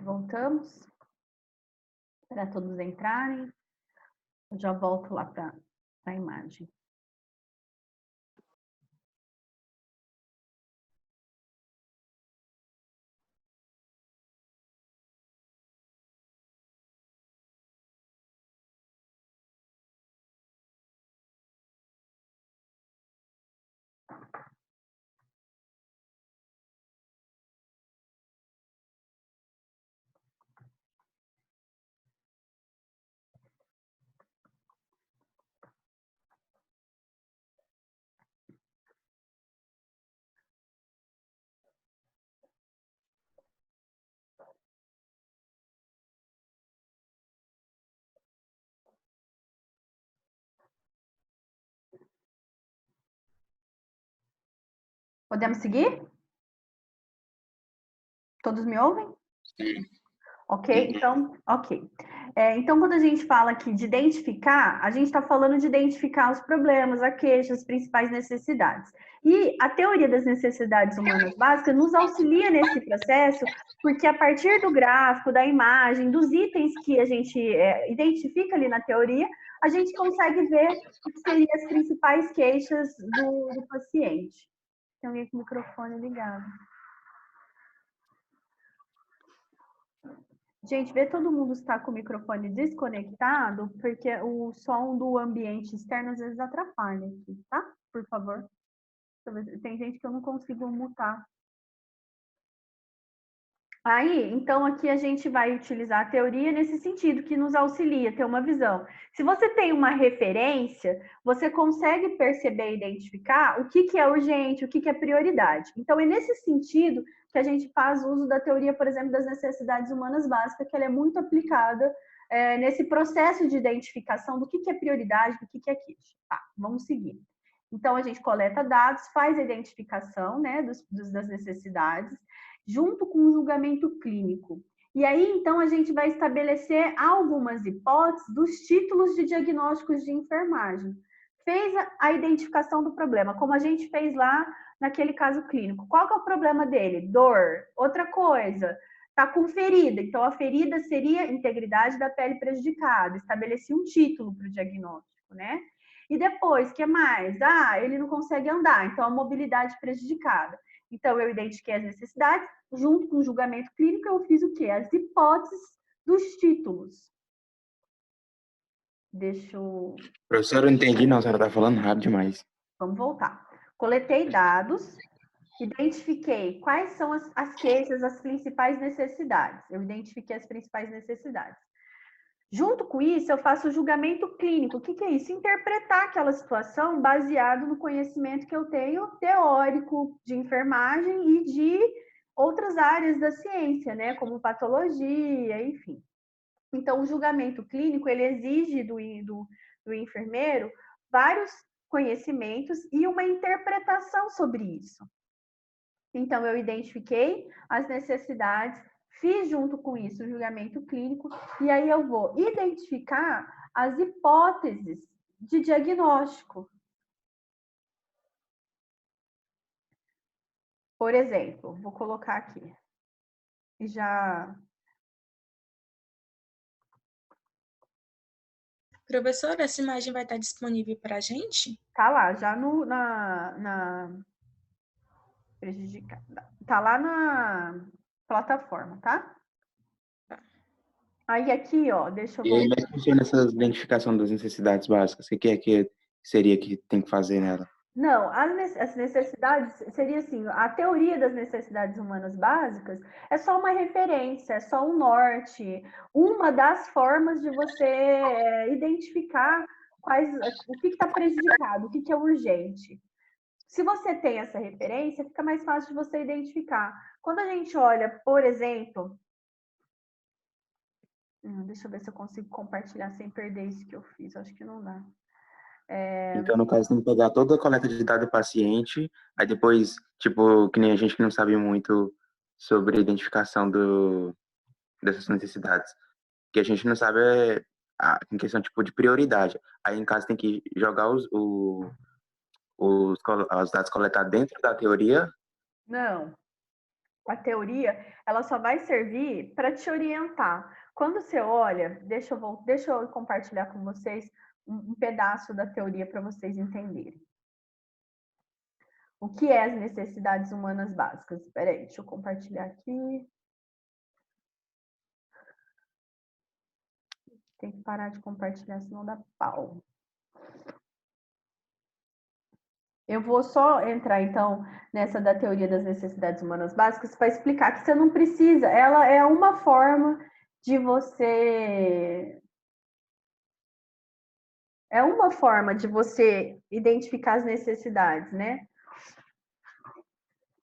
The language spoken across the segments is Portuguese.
Voltamos para todos entrarem. Eu já volto lá para a imagem. Podemos seguir? Todos me ouvem? Sim. Ok, então, ok. Então, quando a gente fala aqui de identificar, a gente está falando de identificar os problemas, a queixa, as principais necessidades. E a teoria das necessidades humanas básicas nos auxilia nesse processo, porque a partir do gráfico, da imagem, dos itens que a gente identifica ali na teoria, a gente consegue ver o que seriam as principais queixas do paciente. Tem alguém com o microfone ligado. Gente, vê todo mundo está com o microfone desconectado, porque o som do ambiente externo às vezes atrapalha aqui, tá? Por favor. Tem gente que eu não consigo mutar. Aí, então, aqui a gente vai utilizar a teoria nesse sentido, que nos auxilia a ter uma visão. Se você tem uma referência, você consegue perceber e identificar o que é urgente, o que é prioridade. Então, é nesse sentido que a gente faz uso da teoria, por exemplo, das necessidades humanas básicas, que ela é muito aplicada nesse processo de identificação do que é prioridade, do que é queixa. Tá, vamos seguir. Então, a gente coleta dados, faz a identificação, né, das necessidades, junto com o julgamento clínico. E aí, então, a gente vai estabelecer algumas hipóteses dos títulos de diagnósticos de enfermagem. Fez a identificação do problema, como a gente fez lá naquele caso clínico. Qual que é o problema dele? Dor. Outra coisa, tá com ferida. Então, a ferida seria integridade da pele prejudicada. Estabeleci um título para o diagnóstico, né? E depois, o que mais? Ele não consegue andar, então a mobilidade prejudicada. Então, eu identifiquei as necessidades, junto com o julgamento clínico, eu fiz o quê? As hipóteses dos títulos. Deixa eu... Professor, eu não entendi, não. A senhora está falando rápido demais. Vamos voltar. Coletei dados, identifiquei quais são as queixas, as principais necessidades. Eu identifiquei as principais necessidades. Junto com isso, eu faço o julgamento clínico. O que é isso? Interpretar aquela situação baseado no conhecimento que eu tenho teórico de enfermagem e de outras áreas da ciência, né? Como patologia, enfim. Então, o julgamento clínico, ele exige do enfermeiro vários conhecimentos e uma interpretação sobre isso. Então, eu identifiquei as necessidades, fiz junto com isso o julgamento clínico, e aí eu vou identificar as hipóteses de diagnóstico. Por exemplo, vou colocar aqui. E já... Professora, essa imagem vai estar disponível para a gente? Tá lá, já na prejudicada. Tá lá na plataforma, tá? Aí aqui, ó, deixa eu E aí, voltar. como é que funciona essa identificação das necessidades básicas? O que é que seria que tem que fazer nela? Não, as necessidades seria assim, a teoria das necessidades humanas básicas é só uma referência, é só um norte, uma das formas de você identificar o que está prejudicado, o que é urgente. Se você tem essa referência, fica mais fácil de você identificar. Quando a gente olha, por exemplo, deixa eu ver se eu consigo compartilhar sem perder isso que eu fiz, acho que não dá. Então, no caso, tem que pegar toda a coleta de dados do paciente, aí depois, tipo, que nem a gente que não sabe muito sobre a identificação dessas necessidades. O que a gente não sabe é em questão, tipo, de prioridade. Aí, em caso, tem que jogar os dados coletados dentro da teoria. Não. A teoria, ela só vai servir para te orientar. Quando você olha, deixa eu compartilhar com vocês um pedaço da teoria para vocês entenderem. O que é as necessidades humanas básicas? Espera aí, deixa eu compartilhar aqui. Tem que parar de compartilhar, senão dá pau. Eu vou só entrar, então, nessa da teoria das necessidades humanas básicas para explicar que você não precisa, ela é uma forma de você... É uma forma de você identificar as necessidades, né?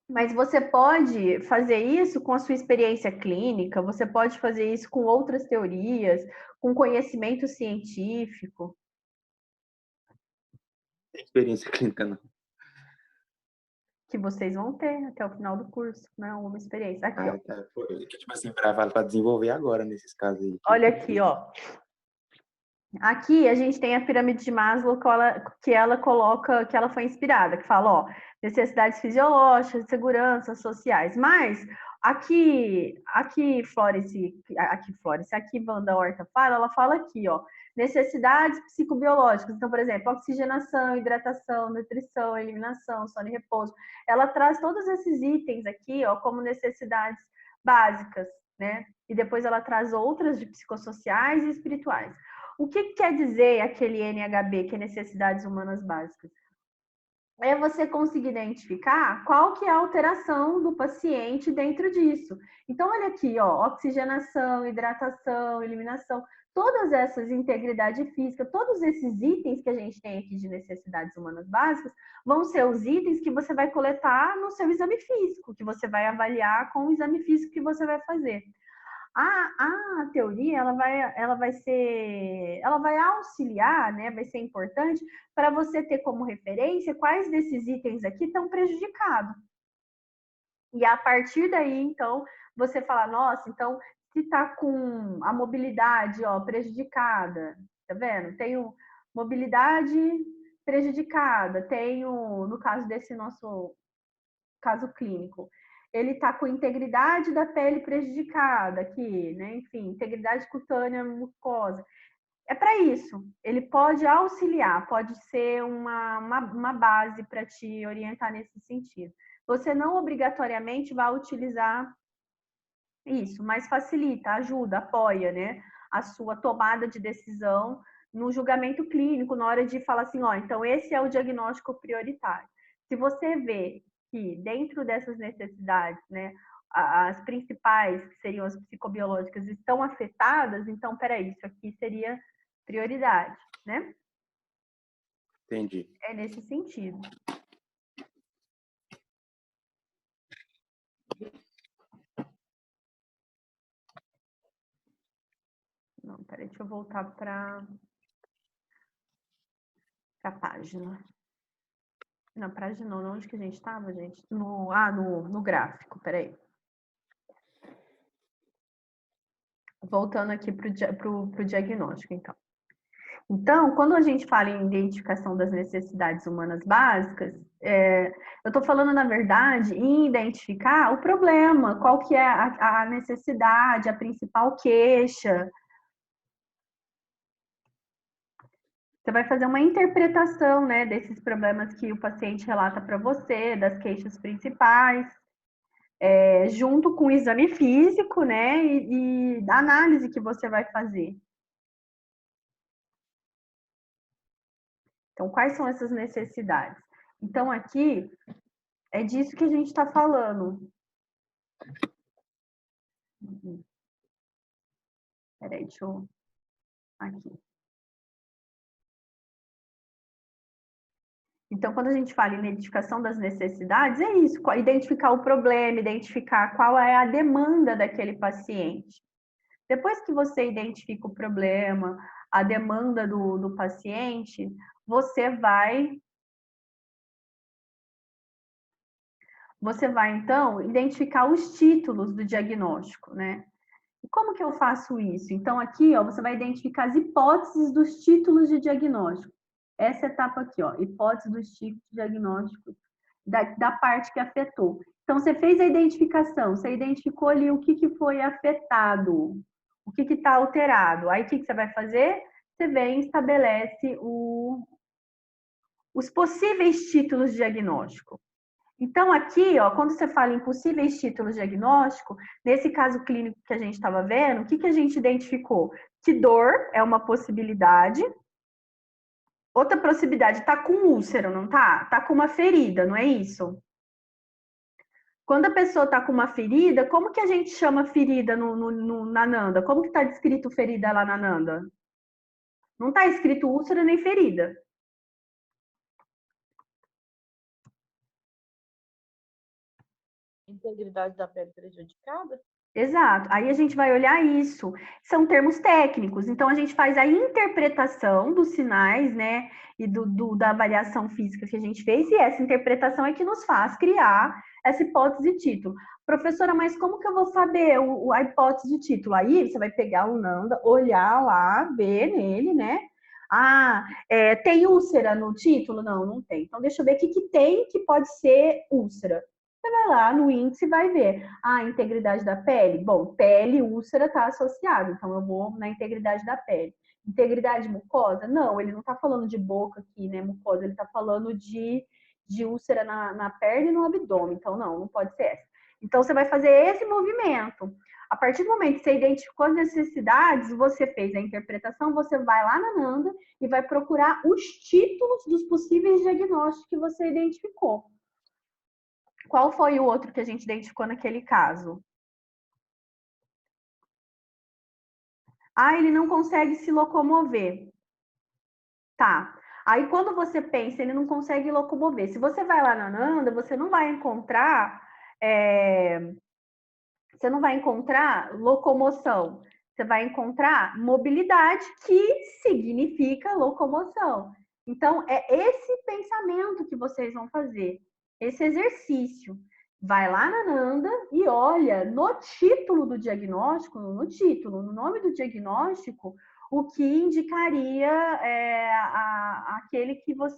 Mas você pode fazer isso com a sua experiência clínica, você pode fazer isso com outras teorias, com conhecimento científico. Experiência clínica, não. Que vocês vão ter até o final do curso, né? Uma experiência. Aqui, ó. Tá. Tipo assim, para desenvolver agora nesses casos aí. Olha aqui, ó. Aqui a gente tem a pirâmide de Maslow que ela coloca, que ela foi inspirada, que fala, ó, necessidades fisiológicas, segurança, sociais. Mas aqui Wanda Horta fala, ela fala aqui, ó, necessidades psicobiológicas. Então, por exemplo, oxigenação, hidratação, nutrição, eliminação, sono e repouso. Ela traz todos esses itens aqui, ó, como necessidades básicas, né? E depois ela traz outras de psicossociais e espirituais. O que quer dizer aquele NHB, que é necessidades humanas básicas? É você conseguir identificar qual que é a alteração do paciente dentro disso. Então, olha aqui, ó, oxigenação, hidratação, eliminação, todas essas, integridade física, todos esses itens que a gente tem aqui de necessidades humanas básicas, vão ser os itens que você vai coletar no seu exame físico, que você vai avaliar com o exame físico que você vai fazer. A teoria ela vai auxiliar, né? Vai ser importante para você ter como referência quais desses itens aqui estão prejudicados. E a partir daí, então, você fala, nossa, então se está com a mobilidade, ó, prejudicada, tá vendo? Tenho mobilidade prejudicada, tenho, no caso desse nosso caso clínico, ele está com integridade da pele prejudicada aqui, né? Enfim, integridade cutânea mucosa. É para isso. Ele pode auxiliar, pode ser uma base para te orientar nesse sentido. Você não obrigatoriamente vai utilizar isso, mas facilita, ajuda, apoia, né? A sua tomada de decisão no julgamento clínico, na hora de falar assim, ó, então esse é o diagnóstico prioritário. Se você vê que dentro dessas necessidades, né, as principais, que seriam as psicobiológicas, estão afetadas, então, peraí, isso aqui seria prioridade, né? Entendi. É nesse sentido. Não, peraí, deixa eu voltar para a página. Na página, não, onde que a gente estava, gente? No gráfico, peraí. Voltando aqui para o diagnóstico, então. Então, quando a gente fala em identificação das necessidades humanas básicas, eu estou falando, na verdade, em identificar o problema, qual que é a necessidade, a principal queixa. Você vai fazer uma interpretação, né, desses problemas que o paciente relata para você, das queixas principais, junto com o exame físico, né, e da análise que você vai fazer. Então, quais são essas necessidades? Então, aqui, é disso que a gente está falando. Peraí, deixa eu... Aqui. Então, quando a gente fala em identificação das necessidades, é isso, identificar o problema, identificar qual é a demanda daquele paciente. Depois que você identifica o problema, a demanda do paciente, você vai, então, identificar os títulos do diagnóstico, né? E como que eu faço isso? Então, aqui, ó, você vai identificar as hipóteses dos títulos de diagnóstico. Essa etapa aqui, ó, hipótese dos tipos de diagnóstico da parte que afetou. Então, você fez a identificação, você identificou ali o que foi afetado, o que está alterado. Aí, o que você vai fazer? Você vem e estabelece os possíveis títulos de diagnóstico. Então, aqui, ó, quando você fala em possíveis títulos de diagnóstico, nesse caso clínico que a gente estava vendo, o que a gente identificou? Que dor é uma possibilidade. Outra possibilidade, tá com úlcera, não tá? Tá com uma ferida, não é isso? Quando a pessoa tá com uma ferida, como que a gente chama ferida na Nanda? Como que tá descrito ferida lá na Nanda? Não tá escrito úlcera nem ferida. Integridade da pele prejudicada? Exato. Aí a gente vai olhar isso. São termos técnicos. Então a gente faz a interpretação dos sinais, né? E da avaliação física que a gente fez. E essa interpretação é que nos faz criar essa hipótese de título. Professora, mas como que eu vou saber a hipótese de título? Aí você vai pegar o Nanda, olhar lá, ver nele, né? Ah, tem úlcera no título? Não, não tem. Então deixa eu ver o que tem que pode ser úlcera. Você vai lá no índice e vai ver. Ah, integridade da pele? Bom, pele e úlcera está associado, então eu vou na integridade da pele. Integridade mucosa? Não, ele não está falando de boca aqui, né, mucosa, ele está falando de úlcera na perna e no abdômen, então não pode ser essa. Então você vai fazer esse movimento. A partir do momento que você identificou as necessidades, você fez a interpretação, você vai lá na Nanda e vai procurar os títulos dos possíveis diagnósticos que você identificou. Qual foi o outro que a gente identificou naquele caso? Ah, ele não consegue se locomover. Tá. Aí, quando você pensa, ele não consegue locomover. Se você vai lá na Nanda, você não vai encontrar locomoção. Você vai encontrar mobilidade, que significa locomoção. Então, é esse pensamento que vocês vão fazer, esse exercício. Vai lá na Nanda e olha no título do diagnóstico, no nome do diagnóstico, o que indicaria aquele que os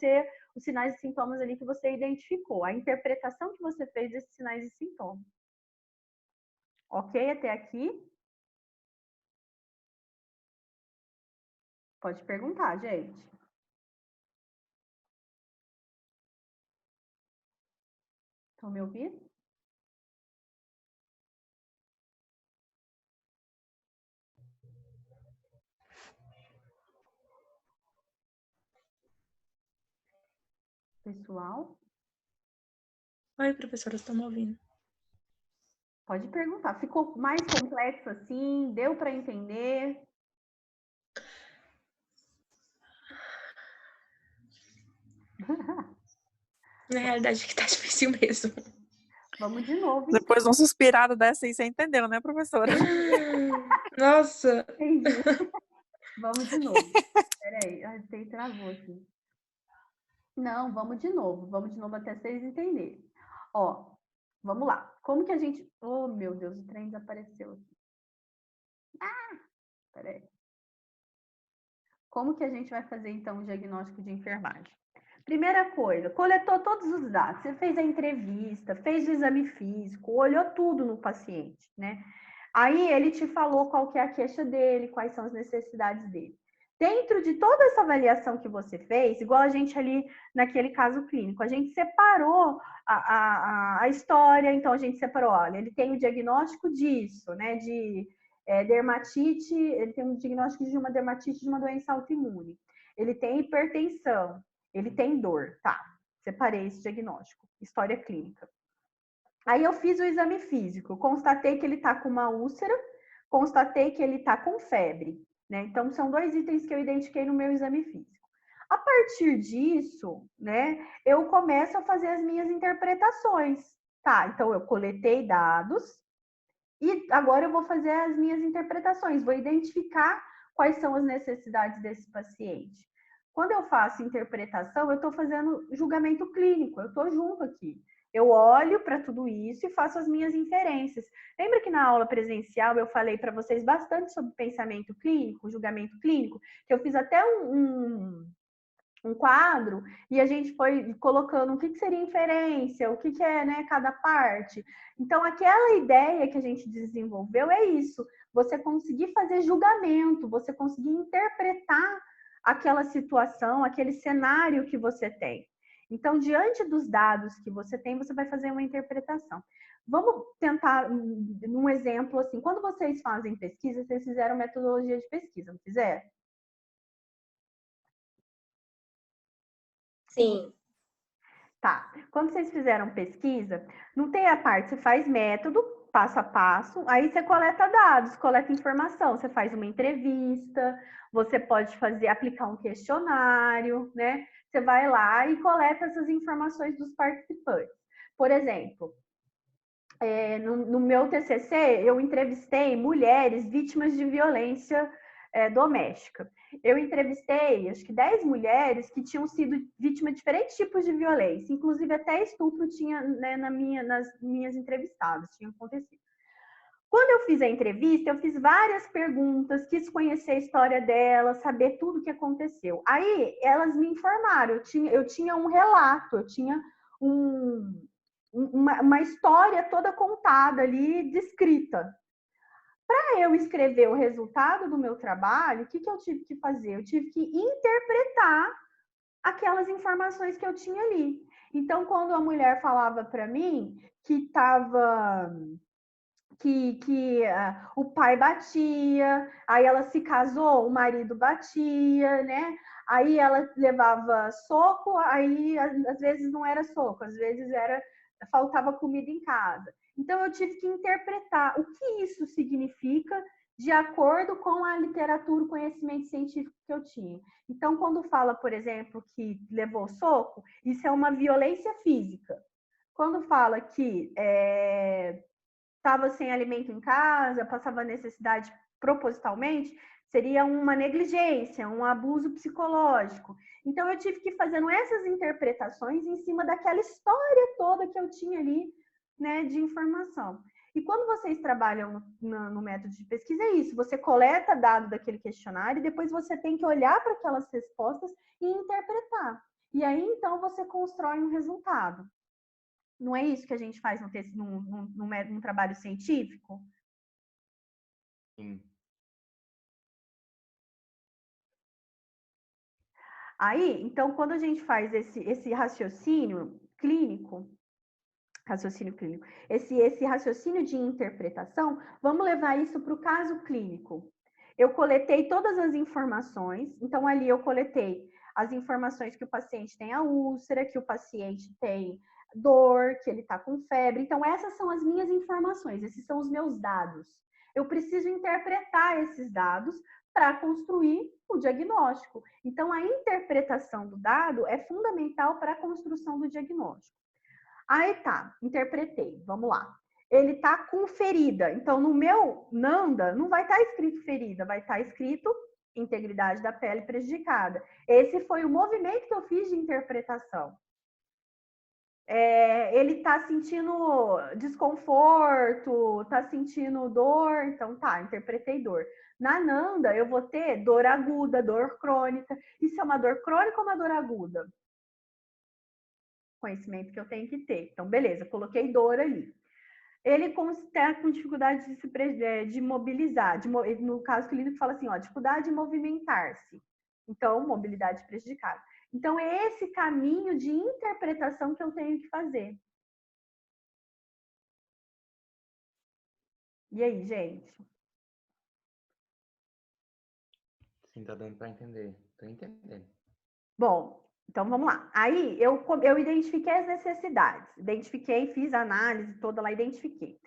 sinais e sintomas ali que você identificou, a interpretação que você fez desses sinais e sintomas. Ok até aqui? Pode perguntar, gente. Estão me ouvindo? Pessoal? Oi, professora, estão me ouvindo? Pode perguntar. Ficou mais complexo assim? Deu para entender? Na realidade, que tá difícil mesmo. Vamos de novo. Depois de um suspirado dessa aí, você entendeu, né, professora? Nossa! Entendi. Vamos de novo. Peraí, a gente travou aqui. Não, vamos de novo até vocês entenderem. Ó, vamos lá. Como que a gente... Oh, meu Deus, o trem desapareceu aqui. Peraí. Como que a gente vai fazer, então, o diagnóstico de enfermagem? Primeira coisa, coletou todos os dados. Você fez a entrevista, fez o exame físico, olhou tudo no paciente, né? Aí ele te falou qual que é a queixa dele, quais são as necessidades dele. Dentro de toda essa avaliação que você fez, igual a gente ali naquele caso clínico, a gente separou a história, então a gente separou, olha, ele tem o diagnóstico disso, né, de dermatite, ele tem um diagnóstico de uma dermatite de uma doença autoimune, ele tem hipertensão, ele tem dor, tá, separei esse diagnóstico, história clínica. Aí eu fiz o exame físico, constatei que ele tá com uma úlcera, constatei que ele tá com febre, né? Então são dois itens que eu identifiquei no meu exame físico. A partir disso, né, eu começo a fazer as minhas interpretações, tá? Então eu coletei dados e agora eu vou fazer as minhas interpretações, vou identificar quais são as necessidades desse paciente. Quando eu faço interpretação, eu estou fazendo julgamento clínico, eu estou junto aqui. Eu olho para tudo isso e faço as minhas inferências. Lembra que na aula presencial eu falei para vocês bastante sobre pensamento clínico, julgamento clínico? Que eu fiz até um quadro e a gente foi colocando o que seria inferência, o que é, né, cada parte. Então, aquela ideia que a gente desenvolveu é isso, você conseguir fazer julgamento, você conseguir interpretar aquela situação, aquele cenário que você tem. Então, diante dos dados que você tem, você vai fazer uma interpretação. Vamos tentar um exemplo assim, quando vocês fazem pesquisa, vocês fizeram metodologia de pesquisa, não fizeram? Sim. Tá. Quando vocês fizeram pesquisa, não tem a parte, você faz método, passo a passo, aí você coleta dados, coleta informação, você faz uma entrevista, você pode aplicar um questionário, né? Você vai lá e coleta essas informações dos participantes. Por exemplo, no meu TCC, eu entrevistei mulheres vítimas de violência doméstica. Eu entrevistei, acho que 10 mulheres que tinham sido vítimas de diferentes tipos de violência, inclusive até estupro tinha, né, nas minhas entrevistadas, tinha acontecido. Quando eu fiz a entrevista, eu fiz várias perguntas, quis conhecer a história delas, saber tudo o que aconteceu. Aí, elas me informaram, eu tinha um relato, eu tinha uma história toda contada ali, descrita. Para eu escrever o resultado do meu trabalho, o que eu tive que fazer? Eu tive que interpretar aquelas informações que eu tinha ali. Então, quando a mulher falava para mim que estava o pai batia, aí ela se casou, o marido batia, né? Aí ela levava soco, aí às vezes não era soco, às vezes faltava comida em casa. Então eu tive que interpretar o que isso significa de acordo com a literatura, o conhecimento científico que eu tinha. Então, quando fala, por exemplo, que levou soco, isso é uma violência física. Quando fala que estava sem alimento em casa, passava necessidade propositalmente, seria uma negligência, um abuso psicológico. Então, eu tive que ir fazendo essas interpretações em cima daquela história toda que eu tinha ali, né, de informação. E quando vocês trabalham no método de pesquisa, é isso, você coleta dados daquele questionário e depois você tem que olhar para aquelas respostas e interpretar. E aí, então, você constrói um resultado. Não é isso que a gente faz num trabalho científico? Sim. Aí, então, quando a gente faz esse raciocínio clínico, esse raciocínio de interpretação, vamos levar isso para o caso clínico. Eu coletei todas as informações, então ali eu coletei as informações que o paciente tem a úlcera, que o paciente tem dor, que ele está com febre. Então, essas são as minhas informações, esses são os meus dados. Eu preciso interpretar esses dados para construir o diagnóstico. Então, a interpretação do dado é fundamental para a construção do diagnóstico. Aí tá, interpretei, vamos lá. Ele tá com ferida, então no meu NANDA não vai estar escrito ferida, vai estar escrito integridade da pele prejudicada. Esse foi o movimento que eu fiz de interpretação. Ele tá sentindo desconforto, tá sentindo dor, então tá, interpretei dor. Na NANDA, eu vou ter dor aguda, dor crônica. Isso é uma dor crônica ou uma dor aguda? Conhecimento que eu tenho que ter. Então, beleza, coloquei dor ali. Ele está com dificuldade de mobilizar. No caso clínico, fala assim, ó, dificuldade de movimentar-se. Então, mobilidade prejudicada. Então, é esse caminho de interpretação que eu tenho que fazer. E aí, gente? Sim, tá dando para entender. Tô entendendo. Bom, então vamos lá. Aí eu identifiquei as necessidades, fiz a análise toda lá, identifiquei.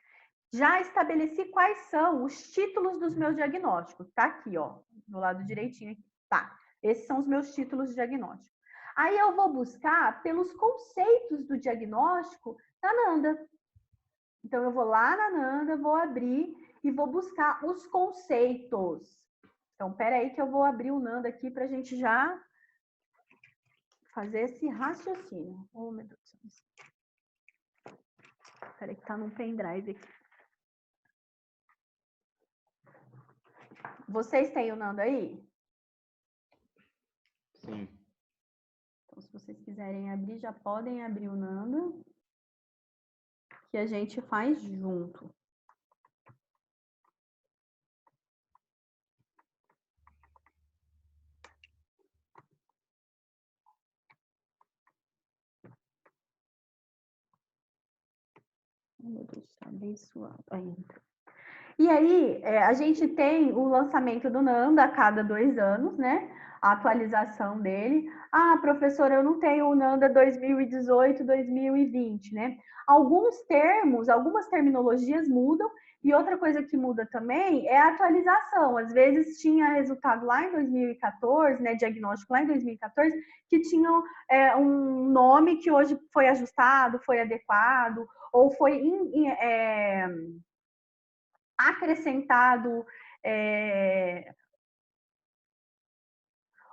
Já estabeleci quais são os títulos dos meus diagnósticos. Tá aqui, ó, do lado direitinho aqui. Tá, esses são os meus títulos de diagnóstico. Aí eu vou buscar pelos conceitos do diagnóstico na NANDA. Então eu vou lá na NANDA, vou abrir e vou buscar os conceitos. Então, peraí que eu vou abrir o NANDA aqui para a gente já fazer esse raciocínio. Oh, meu Deus. Peraí que tá num pendrive aqui. Vocês têm o Nando aí? Sim. se vocês quiserem abrir, já podem abrir o Nanda, que a gente faz junto. Meu Deus, tá abençoado. E aí, a gente tem o lançamento do Nanda a cada 2 anos, né? A atualização dele. Ah, professora, eu não tenho o Nanda 2018, 2020, né? Alguns termos, algumas terminologias mudam, e outra coisa que muda também é a atualização. Às vezes tinha resultado lá em 2014, né? Diagnóstico lá em 2014, que tinha um nome que hoje foi ajustado, foi adequado, ou foi acrescentado,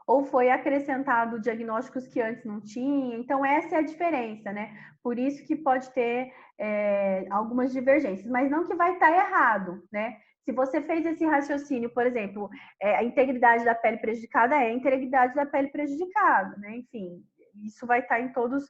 ou foi acrescentado diagnósticos que antes não tinha. Então, essa é a diferença, né? Por isso que pode ter algumas divergências, mas não que vai estar errado, né? Se você fez esse raciocínio, por exemplo, a integridade da pele prejudicada é a integridade da pele prejudicada, né? Enfim, isso vai estar em todos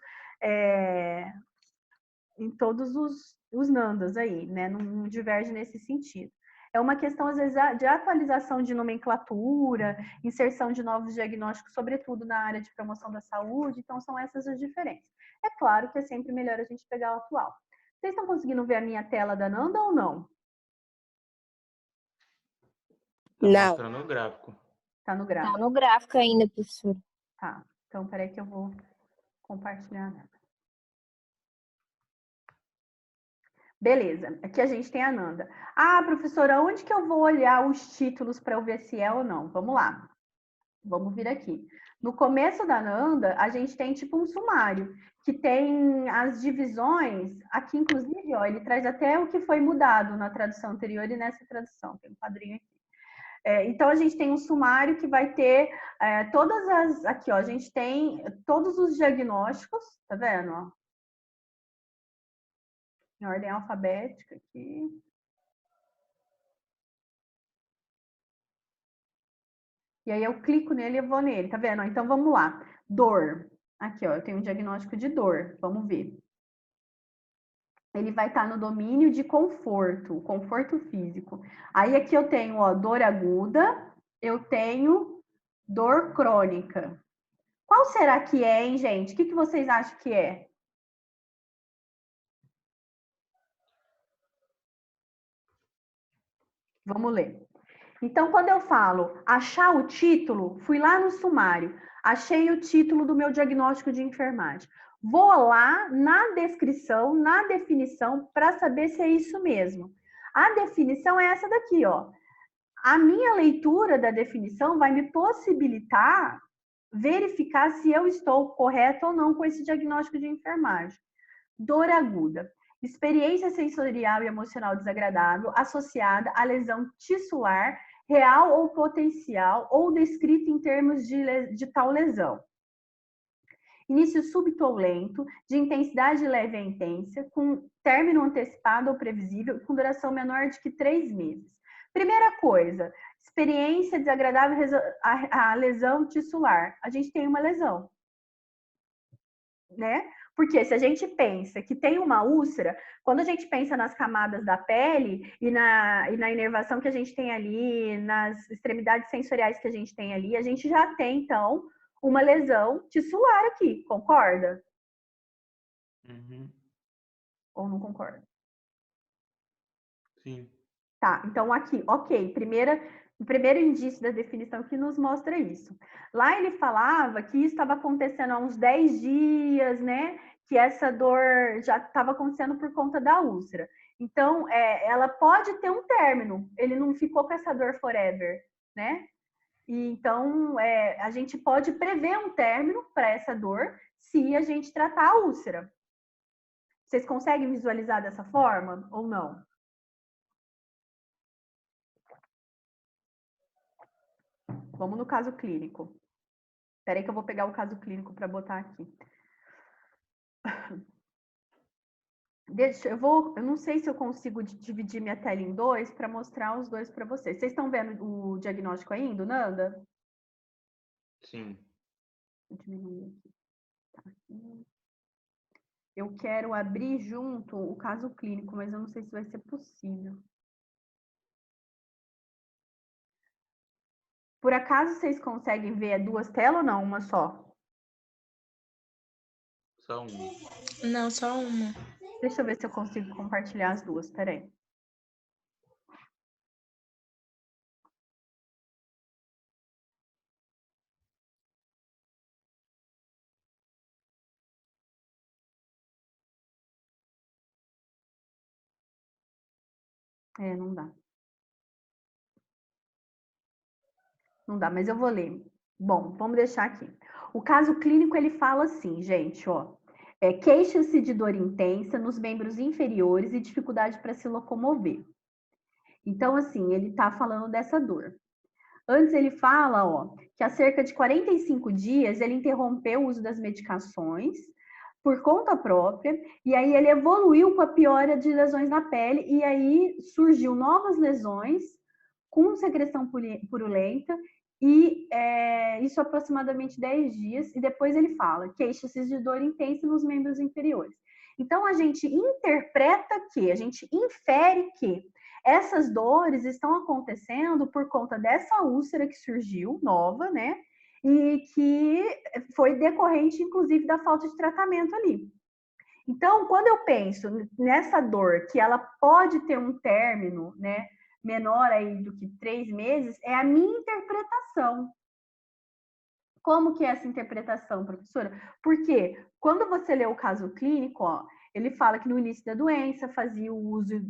os Nandas aí, né? Não diverge nesse sentido. É uma questão, às vezes, de atualização de nomenclatura, inserção de novos diagnósticos, sobretudo na área de promoção da saúde. Então, são essas as diferenças. É claro que é sempre melhor a gente pegar o atual. Vocês estão conseguindo ver a minha tela da Nanda ou não? Tá Não. mostrando no gráfico. Tá no gráfico. Tá no gráfico ainda, professor. Tá. Então, peraí que eu vou compartilhar. Beleza, aqui a gente tem a Nanda. Ah, professora, onde que eu vou olhar os títulos para eu ver se é ou não? Vamos lá. Vamos vir aqui. No começo da Nanda, a gente tem tipo um sumário, que tem as divisões. Aqui, inclusive, ó, ele traz até o que foi mudado na tradução anterior e nessa tradução. Tem um quadrinho aqui. Então, a gente tem um sumário que vai ter todas as... Aqui, ó, a gente tem todos os diagnósticos, tá vendo? Ó? Em ordem alfabética aqui. E aí eu clico nele e vou nele, tá vendo? Então vamos lá. Dor. Aqui, ó, eu tenho um diagnóstico de dor. Vamos ver. Ele vai estar no domínio de conforto, conforto físico. Aí aqui eu tenho, ó, dor aguda, eu tenho dor crônica. Qual será que é, hein, gente? O que vocês acham que é? Vamos ler. Então, quando eu falo achar o título, fui lá no sumário, achei o título do meu diagnóstico de enfermagem. Vou lá na descrição, na definição, para saber se é isso mesmo. A definição é essa daqui, ó. A minha leitura da definição vai me possibilitar verificar se eu estou correto ou não com esse diagnóstico de enfermagem. Dor aguda. Experiência sensorial e emocional desagradável associada à lesão tissular real ou potencial, ou descrita em termos de tal lesão. Início súbito ou lento, de intensidade leve a intensa, com término antecipado ou previsível, com duração menor de que 3 meses. Primeira coisa, experiência desagradável a lesão tissular. A gente tem uma lesão, né? Porque se a gente pensa que tem uma úlcera, quando a gente pensa nas camadas da pele e na inervação que a gente tem ali, nas extremidades sensoriais que a gente tem ali, a gente já tem, então, uma lesão tissular aqui, concorda? Uhum. Ou não concorda? Sim. Tá, então aqui, ok, o primeiro indício da definição que nos mostra isso. Lá ele falava que isso estava acontecendo há uns 10 dias, né? Que essa dor já estava acontecendo por conta da úlcera. Então, ela pode ter um término, ele não ficou com essa dor forever, né? E, então, a gente pode prever um término para essa dor se a gente tratar a úlcera. Vocês conseguem visualizar dessa forma ou não? Vamos no caso clínico. Espera aí que eu vou pegar o caso clínico para botar aqui. Eu não sei se eu consigo dividir minha tela em dois para mostrar os dois para vocês. Vocês estão vendo o diagnóstico ainda, Nanda? Sim. Vou diminuir aqui. Eu quero abrir junto o caso clínico, mas eu não sei se vai ser possível. Por acaso vocês conseguem ver duas telas ou não? Uma só? Só um. Não, só uma. Deixa eu ver se eu consigo compartilhar as duas, peraí. Não dá. Não dá, mas eu vou ler. Bom, vamos deixar aqui. O caso clínico, ele fala assim, gente, ó. Queixa-se de dor intensa nos membros inferiores e dificuldade para se locomover. Então, assim, ele tá falando dessa dor. Antes ele fala, ó, que há cerca de 45 dias ele interrompeu o uso das medicações por conta própria, e aí ele evoluiu com a piora de lesões na pele, e aí surgiu novas lesões com secreção purulenta, e isso aproximadamente 10 dias, e depois ele fala, queixa-se de dor intensa nos membros inferiores. Então, a gente interpreta que, a gente infere que essas dores estão acontecendo por conta dessa úlcera que surgiu, nova, né? E que foi decorrente, inclusive, da falta de tratamento ali. Então, quando eu penso nessa dor, que ela pode ter um término, né, menor aí do que 3 meses, é a minha interpretação. Como que é essa interpretação, professora? Porque quando você lê o caso clínico, ó, ele fala que no início da doença fazia o uso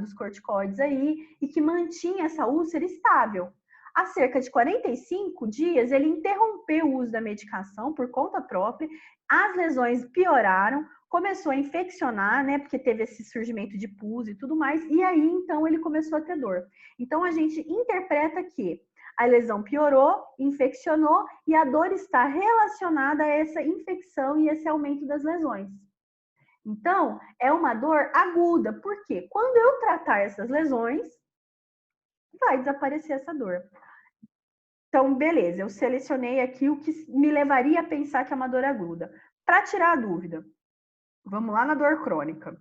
dos corticoides aí e que mantinha essa úlcera estável. Há cerca de 45 dias, ele interrompeu o uso da medicação por conta própria, as lesões pioraram, começou a infeccionar, né, porque teve esse surgimento de pus e tudo mais, e aí, então, ele começou a ter dor. Então, a gente interpreta que a lesão piorou, infeccionou, e a dor está relacionada a essa infecção e esse aumento das lesões. Então, é uma dor aguda, porque quando eu tratar essas lesões, vai desaparecer essa dor. Então, beleza, eu selecionei aqui o que me levaria a pensar que é uma dor aguda. Para tirar a dúvida, vamos lá na dor crônica.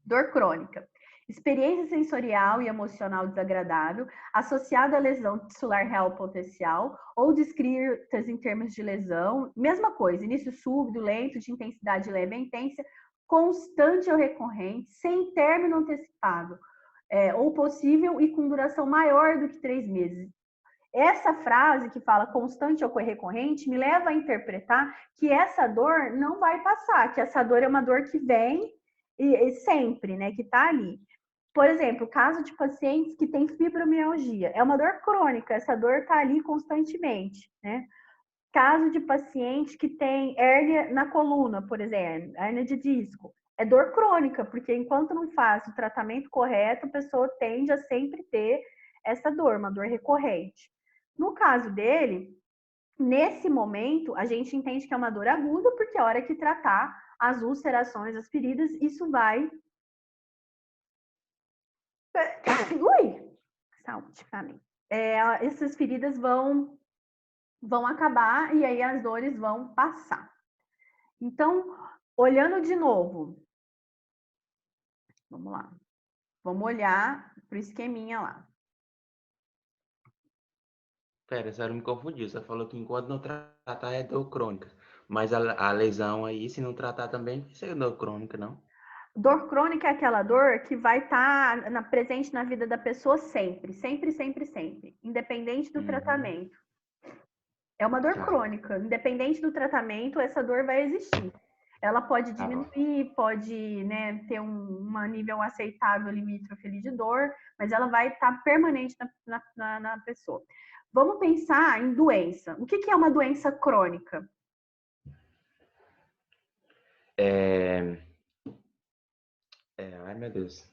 Dor crônica. Experiência sensorial e emocional desagradável associada à lesão tissular real potencial ou descritas em termos de lesão. Mesma coisa, início súbito, lento, de intensidade leve a intensa, constante ou recorrente, sem término antecipado, ou possível e com duração maior do que 3 meses. Essa frase que fala constante ou recorrente me leva a interpretar que essa dor não vai passar, que essa dor é uma dor que vem e sempre, né, que tá ali. Por exemplo, caso de pacientes que têm fibromialgia, é uma dor crônica, essa dor tá ali constantemente, né? Caso de paciente que tem hérnia na coluna, por exemplo, hérnia de disco, é dor crônica, porque enquanto não faz o tratamento correto, a pessoa tende a sempre ter essa dor, uma dor recorrente. No caso dele, nesse momento, a gente entende que é uma dor aguda, porque a hora que tratar as ulcerações, as feridas, isso vai... Ui! Saúde pra mim. Essas feridas vão acabar e aí as dores vão passar. Então, olhando de novo, vamos lá. Vamos olhar pro esqueminha lá. Pera, você me confundiu. Você falou que enquanto não tratar é dor crônica. Mas a lesão aí, se não tratar também, vai ser dor crônica, não? Dor crônica é aquela dor que vai estar presente na vida da pessoa sempre. Sempre, sempre, sempre. Independente do tratamento. É uma dor crônica. Independente do tratamento, essa dor vai existir. Ela pode diminuir, pode, né, ter um nível aceitável limítrofe de dor, mas ela vai estar permanente na pessoa. Vamos pensar em doença. O que é uma doença crônica? Ai, meu Deus.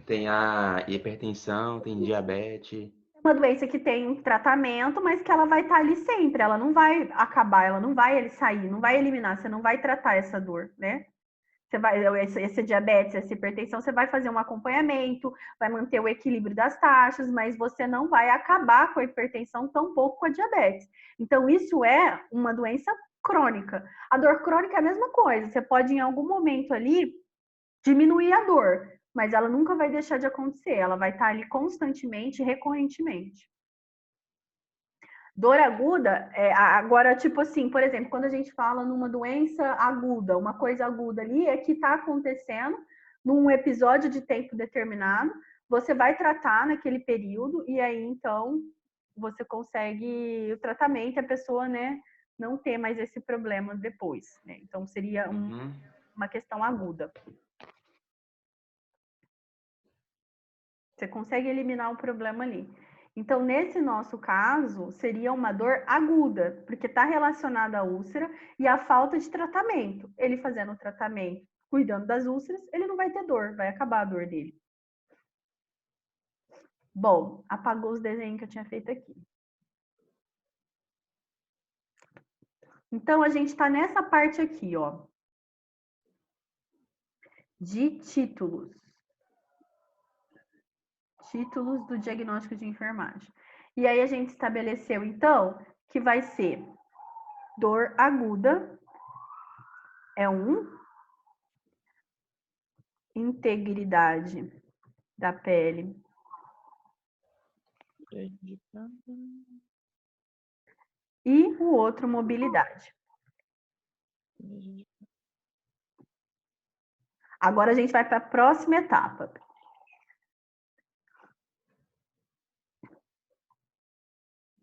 Tem a hipertensão, tem diabetes. Uma doença que tem um tratamento, mas que ela vai estar ali sempre. Ela não vai acabar, ela não vai sair, não vai eliminar, você não vai tratar essa dor, né? esse diabetes, essa hipertensão, você vai fazer um acompanhamento, vai manter o equilíbrio das taxas, mas você não vai acabar com a hipertensão, tampouco com a diabetes. Então, isso é uma doença crônica. A dor crônica é a mesma coisa, você pode, em algum momento ali, diminuir a dor, mas ela nunca vai deixar de acontecer, ela vai estar ali constantemente, recorrentemente. Dor aguda, agora, tipo assim, por exemplo, quando a gente fala numa doença aguda, uma coisa aguda ali é que está acontecendo num episódio de tempo determinado, você vai tratar naquele período e aí, então, você consegue o tratamento e a pessoa, né, não ter mais esse problema depois, né? Então, seria uma questão aguda. Você consegue eliminar o problema ali. Então, nesse nosso caso, seria uma dor aguda, porque está relacionada à úlcera e à falta de tratamento. Ele fazendo o tratamento, cuidando das úlceras, ele não vai ter dor, vai acabar a dor dele. Bom, apagou os desenhos que eu tinha feito aqui. Então, a gente está nessa parte aqui, ó, de títulos. Títulos do diagnóstico de enfermagem. E aí a gente estabeleceu, então, que vai ser dor aguda, é integridade da pele e o outro, mobilidade. Agora a gente vai para a próxima etapa.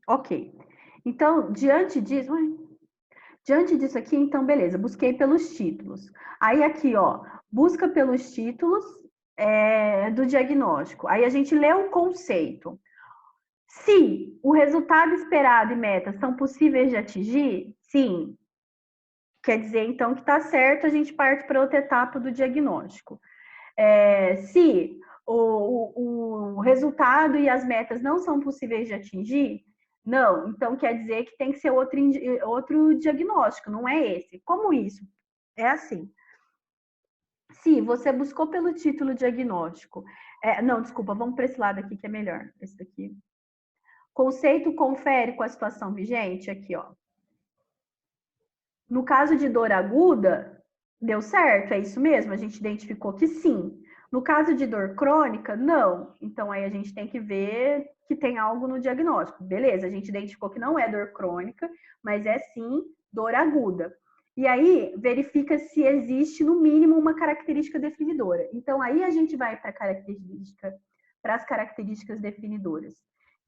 Ok. Então, diante disso aqui, então, beleza, busquei pelos títulos. Aí aqui, ó, busca pelos títulos do diagnóstico. Aí a gente lê o conceito. Se o resultado esperado e meta são possíveis de atingir, sim. Quer dizer, então, que está certo, a gente parte para outra etapa do diagnóstico. Se o resultado e as metas não são possíveis de atingir, não. Então, quer dizer que tem que ser outro diagnóstico, não é esse. Como isso? É assim. Se você buscou pelo título diagnóstico... não, desculpa, vamos para esse lado aqui que é melhor. Esse daqui. Conceito confere com a situação vigente, aqui, ó. No caso de dor aguda, deu certo, é isso mesmo? A gente identificou que sim. No caso de dor crônica, não. Então, aí a gente tem que ver que tem algo no diagnóstico. Beleza, a gente identificou que não é dor crônica, mas é sim dor aguda. E aí, verifica se existe, no mínimo, uma característica definidora. Então, aí a gente vai para as características definidoras.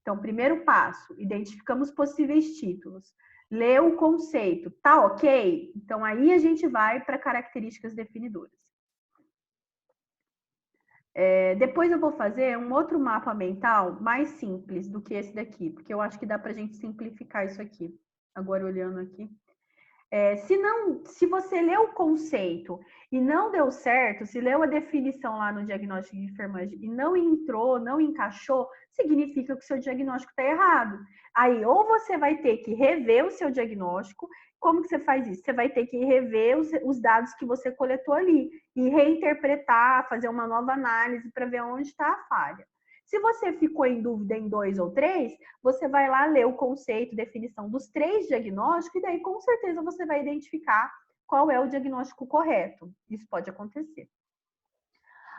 Então, primeiro passo, identificamos possíveis títulos. Lê o conceito, tá ok? Então, aí a gente vai para características definidoras. Depois eu vou fazer um outro mapa mental mais simples do que esse daqui, porque eu acho que dá para a gente simplificar isso aqui. Agora, olhando aqui. Se você leu o conceito e não deu certo, se leu a definição lá no diagnóstico de enfermagem e não entrou, não encaixou, significa que o seu diagnóstico está errado. Aí, ou você vai ter que rever o seu diagnóstico. Como que você faz isso? Você vai ter que rever os dados que você coletou ali e reinterpretar, fazer uma nova análise para ver onde está a falha. Se você ficou em dúvida em 2 ou 3, você vai lá ler o conceito, definição dos 3 diagnósticos e daí com certeza você vai identificar qual é o diagnóstico correto. Isso pode acontecer.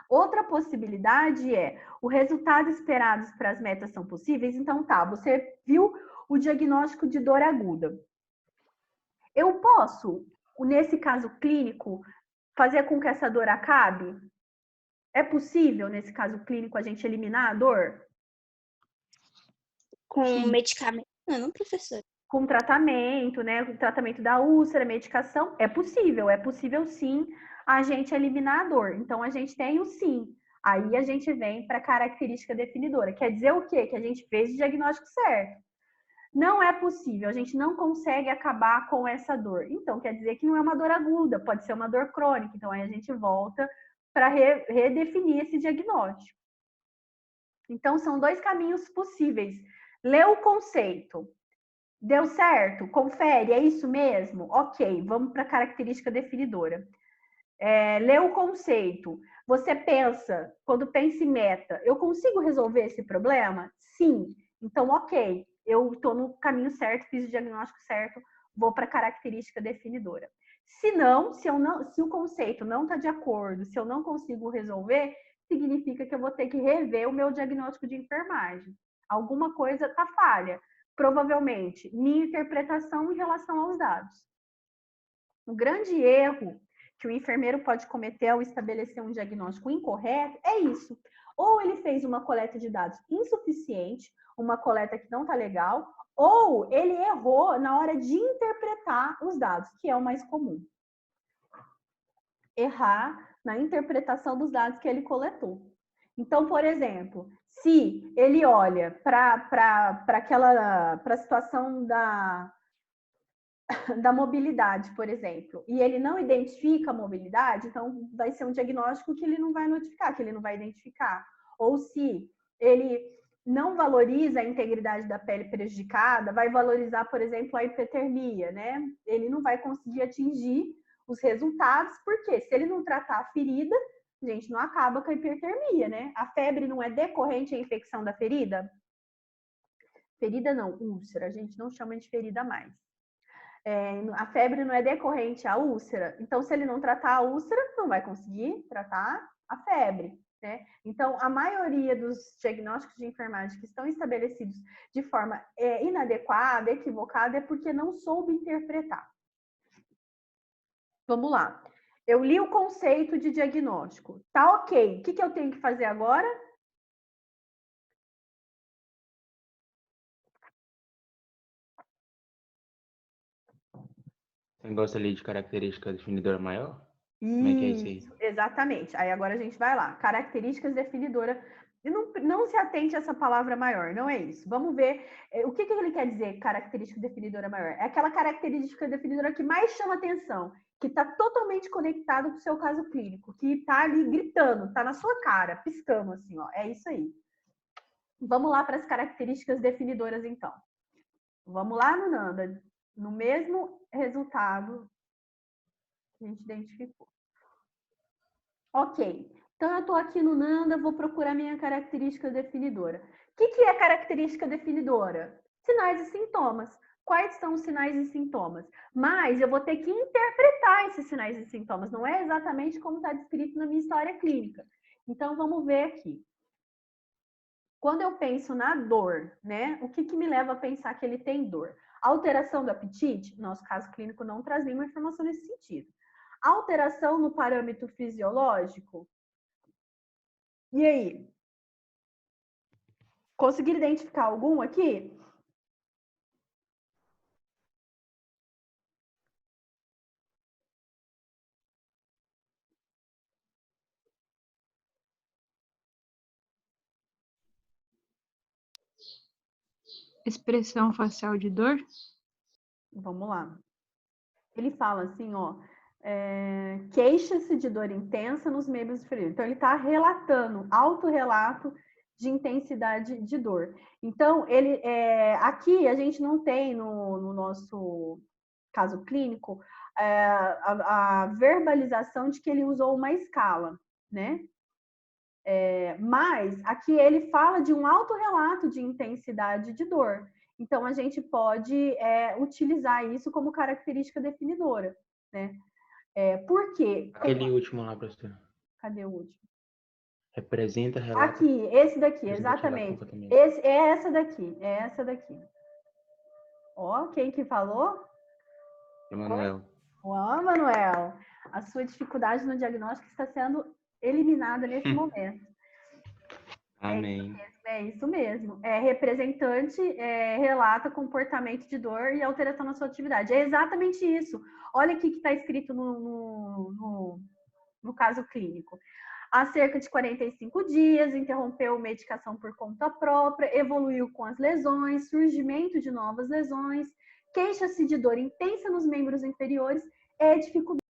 Outra possibilidade é o resultado esperado para as metas são possíveis. Então tá, você viu o diagnóstico de dor aguda. Eu posso, nesse caso clínico, fazer com que essa dor acabe? É possível, nesse caso clínico, a gente eliminar a dor? Com medicamento, não, professor? Com tratamento, né? O tratamento da úlcera, medicação, é possível sim a gente eliminar a dor. Então, a gente tem o sim. Aí a gente vem para a característica definidora. Quer dizer o quê? Que a gente fez o diagnóstico certo. Não é possível, a gente não consegue acabar com essa dor. Então, quer dizer que não é uma dor aguda, pode ser uma dor crônica. Então, aí a gente volta para redefinir esse diagnóstico. Então, são 2 caminhos possíveis. Lê o conceito. Deu certo? Confere, é isso mesmo? Ok, vamos para a característica definidora. Lê o conceito. Você pensa, quando pensa em meta, eu consigo resolver esse problema? Sim. Então, ok, eu estou no caminho certo, fiz o diagnóstico certo, vou para a característica definidora. Se não, se o conceito não está de acordo, se eu não consigo resolver, significa que eu vou ter que rever o meu diagnóstico de enfermagem. Alguma coisa está falha. Provavelmente, minha interpretação em relação aos dados. O grande erro que o enfermeiro pode cometer ao estabelecer um diagnóstico incorreto é isso. Ou ele fez uma coleta de dados insuficiente, uma coleta que não está legal, ou ele errou na hora de interpretar os dados, que é o mais comum. Errar na interpretação dos dados que ele coletou. Então, por exemplo, se ele olha para a situação da mobilidade, por exemplo, e ele não identifica a mobilidade, então vai ser um diagnóstico que ele não vai notificar, que ele não vai identificar. Ou se ele não valoriza a integridade da pele prejudicada, vai valorizar, por exemplo, a hipertermia, né? Ele não vai conseguir atingir os resultados, porque se ele não tratar a ferida, a gente não acaba com a hipertermia, né? A febre não é decorrente à infecção da ferida? Ferida não, úlcera, a gente não chama de ferida mais. A febre não é decorrente à úlcera, então se ele não tratar a úlcera, não vai conseguir tratar a febre, né? Então, a maioria dos diagnósticos de enfermagem que estão estabelecidos de forma inadequada, equivocada, é porque não soube interpretar. Vamos lá. Eu li o conceito de diagnóstico. Tá ok. O que eu tenho que fazer agora? Você gosta ali de característica definidora maior? Isso, como é que é isso aí? Exatamente. Aí agora a gente vai lá. Características definidoras. E não se atente a essa palavra maior, não é isso. Vamos ver o que ele quer dizer, característica definidora maior. É aquela característica definidora que mais chama atenção, que está totalmente conectado com o seu caso clínico, que está ali gritando, está na sua cara, piscando assim, ó. É isso aí. Vamos lá para as características definidoras, então. Vamos lá, Nanda, no mesmo resultado que a gente identificou. Ok, então eu estou aqui no Nanda, vou procurar minha característica definidora. O que é característica definidora? Sinais e sintomas. Quais são os sinais e sintomas? Mas eu vou ter que interpretar esses sinais e sintomas, não é exatamente como está descrito na minha história clínica. Então, vamos ver aqui. Quando eu penso na dor, né? O que me leva a pensar que ele tem dor? Alteração do apetite? Nosso caso clínico não traz nenhuma informação nesse sentido. Alteração no parâmetro fisiológico? E aí? Conseguiram identificar algum aqui? Expressão facial de dor? Vamos lá. Ele fala assim, ó, queixa-se de dor intensa nos membros inferiores. Então, ele está relatando, autorrelato de intensidade de dor. Então, aqui a gente não tem no nosso caso clínico a verbalização de que ele usou uma escala, né? Mas aqui ele fala de um autorrelato de intensidade de dor. Então, a gente pode utilizar isso como característica definidora, né? Por quê? Aquele último lá, professora. Cadê o último? Representa, relata. Aqui, esse daqui, exatamente. É essa daqui. Ó, quem que falou? Emanuel. Ó, Manuel, a sua dificuldade no diagnóstico está sendo eliminada nesse momento. Amém. É isso mesmo. Representante relata comportamento de dor e alteração na sua atividade. É exatamente isso. Olha aqui que está escrito no caso clínico. Há cerca de 45 dias, interrompeu medicação por conta própria, evoluiu com as lesões, surgimento de novas lesões, queixa-se de dor intensa nos membros inferiores, dificuldade